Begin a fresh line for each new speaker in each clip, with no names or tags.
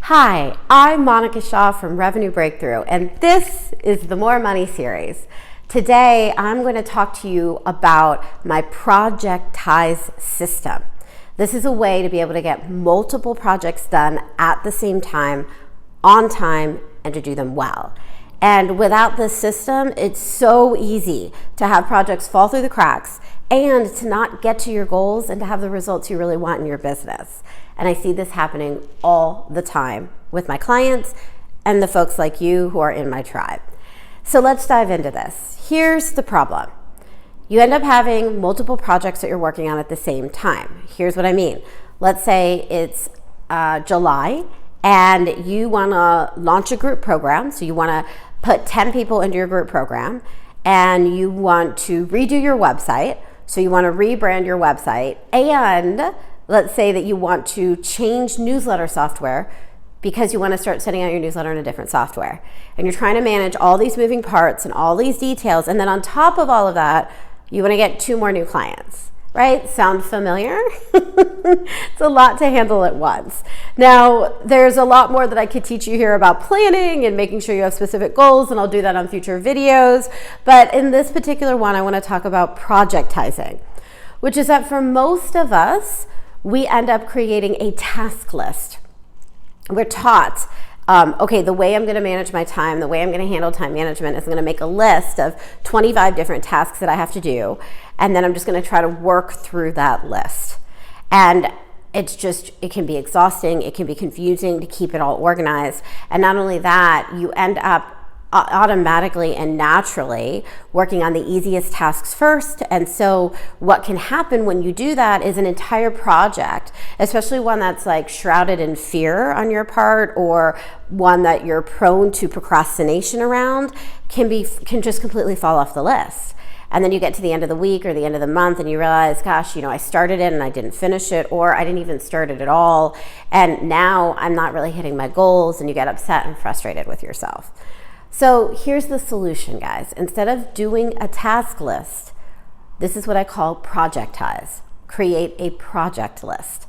Hi, I'm Monica Shah from Revenue Breakthrough, and this is the More Money series. Today, I'm going to talk to you about my PROJECTIZE system. This is a way to be able to get multiple projects done at the same time, on time, and to do them well. And without this system, it's so easy to have projects fall through the cracks and to not get to your goals and to have the results you really want in your business. And I see this happening all the time with my clients and the folks like you who are in my tribe. So let's dive into this. Here's the problem. You end up having multiple projects that you're working on at the same time. Here's what I mean. Let's say it's July and you want to launch a group program. So you want to put 10 people into your group program and you want to redo your website. So you want to rebrand your website, and let's say that you want to change newsletter software because you want to start sending out your newsletter in a different software. And you're trying to manage all these moving parts and all these details. And then on top of all of that, you want to get 2 more new clients, right? Sound familiar? It's a lot to handle at once. Now, there's a lot more that I could teach you here about planning and making sure you have specific goals, and I'll do that on future videos. But in this particular one, I want to talk about projectizing, which is that for most of us, we end up creating a task list. We're taught, okay, the way I'm going to manage my time, the way I'm going to handle time management is I'm going to make a list of 25 different tasks that I have to do, and then I'm just going to try to work through that list. And it can be exhausting, it can be confusing to keep it all organized. And not only that, you end up automatically and naturally working on the easiest tasks first. And so what can happen when you do that is an entire project, especially one that's like shrouded in fear on your part or one that you're prone to procrastination around, can just completely fall off the list. And then you get to the end of the week or the end of the month and you realize, gosh, I started it and I didn't finish it, or I didn't even start it at all. And now I'm not really hitting my goals, and you get upset and frustrated with yourself. So here's the solution, guys. Instead of doing a task list, this is what I call projectize. Create a project list.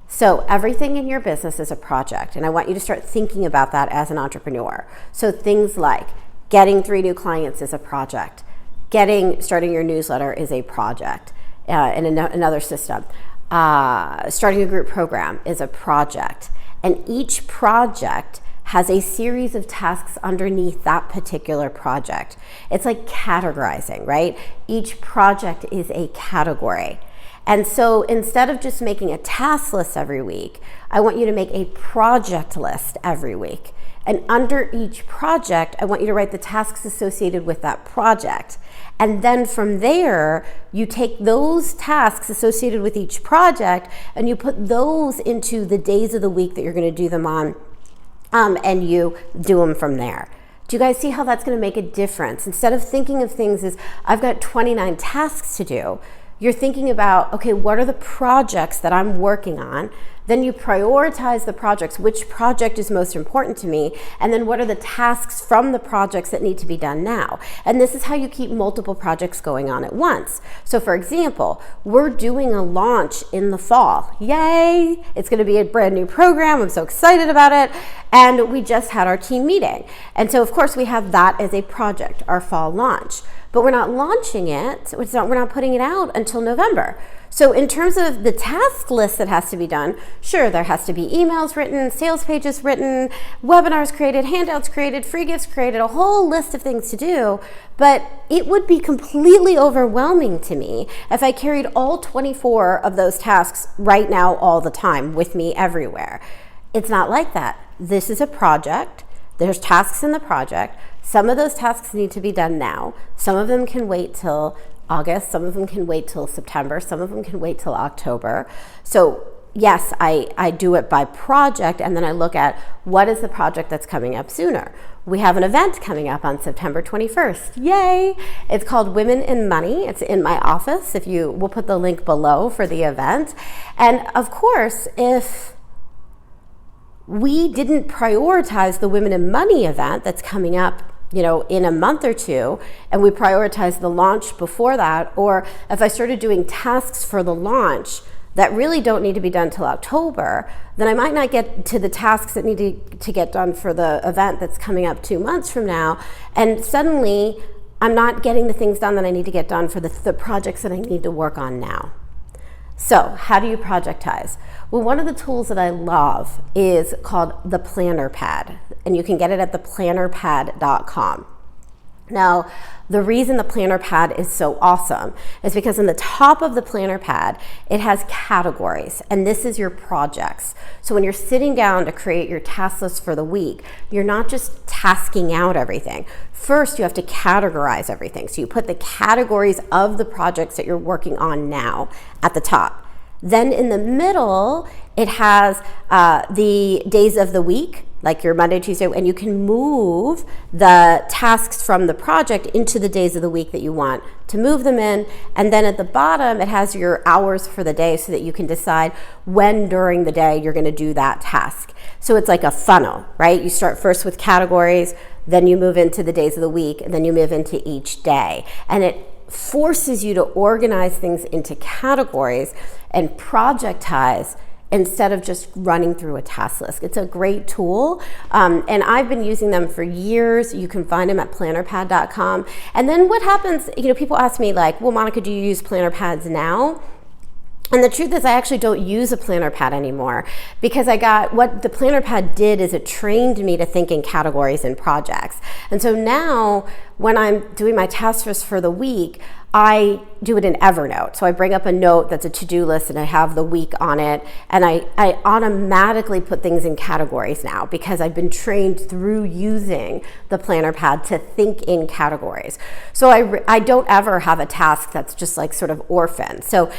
So everything in your business is a project, and I want you to start thinking about that as an entrepreneur. So things like getting 3 new clients is a project. Starting your newsletter is a project in another system. Starting a group program is a project. And each project has a series of tasks underneath that particular project. It's like categorizing, right? Each project is a category. And so instead of just making a task list every week, I want you to make a project list every week. And under each project, I want you to write the tasks associated with that project. And then from there, you take those tasks associated with each project and you put those into the days of the week that you're going to do them on, and you do them from there. Do you guys see how that's going to make a difference? Instead of thinking of things as, I've got 29 tasks to do, you're thinking about, okay, what are the projects that I'm working on? Then you prioritize the projects. Which project is most important to me? And then what are the tasks from the projects that need to be done now? And this is how you keep multiple projects going on at once. So for example, we're doing a launch in the fall. Yay! It's going to be a brand new program. I'm so excited about it. And we just had our team meeting. And so of course we have that as a project, our fall launch. But we're not launching it, we're not putting it out until November. So in terms of the task list that has to be done, sure, there has to be emails written, sales pages written, webinars created, handouts created, free gifts created, a whole list of things to do. But it would be completely overwhelming to me if I carried all 24 of those tasks right now all the time with me everywhere. It's not like that. This is a project. There's tasks in the project. Some of those tasks need to be done now. Some of them can wait till August. Some of them can wait till September. Some of them can wait till October. So yes, I do it by project, and then I look at what is the project that's coming up sooner. We have an event coming up on September 21st. Yay! It's called Women in Money. It's in my office. We'll put the link below for the event. And of course, if we didn't prioritize the Women in Money event that's coming up in a month or two, and we prioritize the launch before that, or if I started doing tasks for the launch that really don't need to be done till October, then I might not get to the tasks that need to get done for the event that's coming up 2 months from now. And suddenly I'm not getting the things done that I need to get done for the projects that I need to work on now. So how do you projectize? Well, one of the tools that I love is called the Planner Pad, and you can get it at theplannerpad.com. Now, the reason the Planner Pad is so awesome is because in the top of the Planner Pad, it has categories, and this is your projects. So when you're sitting down to create your task list for the week, you're not just tasking out everything. First, you have to categorize everything. So you put the categories of the projects that you're working on now at the top. Then in the middle, it has the days of the week, like your Monday, Tuesday, and you can move the tasks from the project into the days of the week that you want to move them in. And then at the bottom, it has your hours for the day so that you can decide when during the day you're gonna do that task. So it's like a funnel, right? You start first with categories, then you move into the days of the week, and then you move into each day. And it forces you to organize things into categories and projectize instead of just running through a task list. It's a great tool, and I've been using them for years. You can find them at plannerpad.com. And then what happens, people ask me like, well, Monica, do you use planner pads now? And the truth is I actually don't use a planner pad anymore because what the planner pad did is it trained me to think in categories and projects. And so now when I'm doing my task list for the week, I do it in Evernote. So I bring up a note that's a to-do list and I have the week on it, and I automatically put things in categories now because I've been trained through using the planner pad to think in categories. So I don't ever have a task that's just like sort of orphaned. So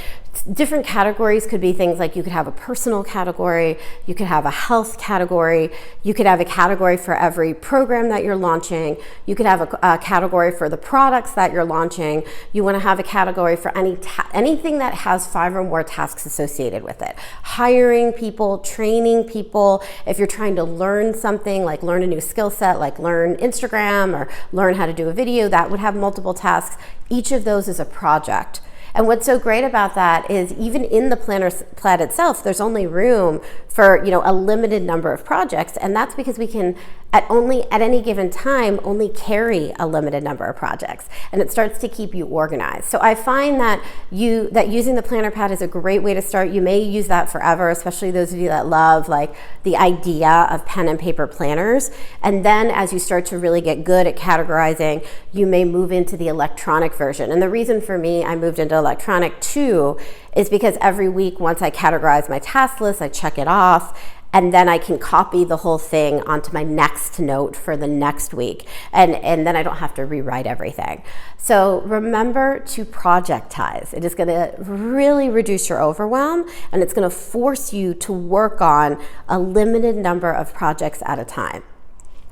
different categories could be things like you could have a personal category, you could have a health category, you could have a category for every program that you're launching, you could have a category for the products that you're launching, you want to have a category for anything that has 5 or more tasks associated with it. Hiring people, training people, if you're trying to learn something, like learn a new skill set, like learn Instagram or learn how to do a video, that would have multiple tasks. Each of those is a project. And what's so great about that is even in the planner pad itself, there's only room for a limited number of projects, and that's because we can at any given time only carry a limited number of projects, and it starts to keep you organized. So I find that using the planner pad is a great way to start. You may use that forever, especially those of you that love like the idea of pen and paper planners. And then as you start to really get good at categorizing, you may move into the electronic version. And the reason for me I moved into electronic too is because every week once I categorize my task list, I check it off, and then I can copy the whole thing onto my next note for the next week. And then I don't have to rewrite everything. So remember to projectize. It is gonna really reduce your overwhelm, and it's gonna force you to work on a limited number of projects at a time.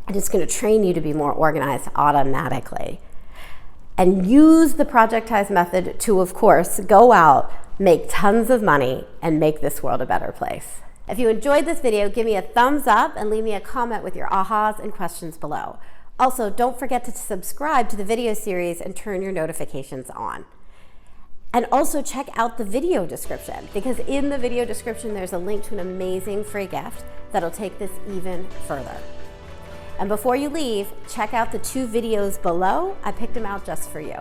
And it's gonna train you to be more organized automatically. And use the Projectize method to, of course, go out, make tons of money, and make this world a better place. If you enjoyed this video, give me a thumbs up and leave me a comment with your ahas and questions below. Also, don't forget to subscribe to the video series and turn your notifications on. And also check out the video description, because in the video description, there's a link to an amazing free gift that'll take this even further. And before you leave, check out the 2 videos below. I picked them out just for you.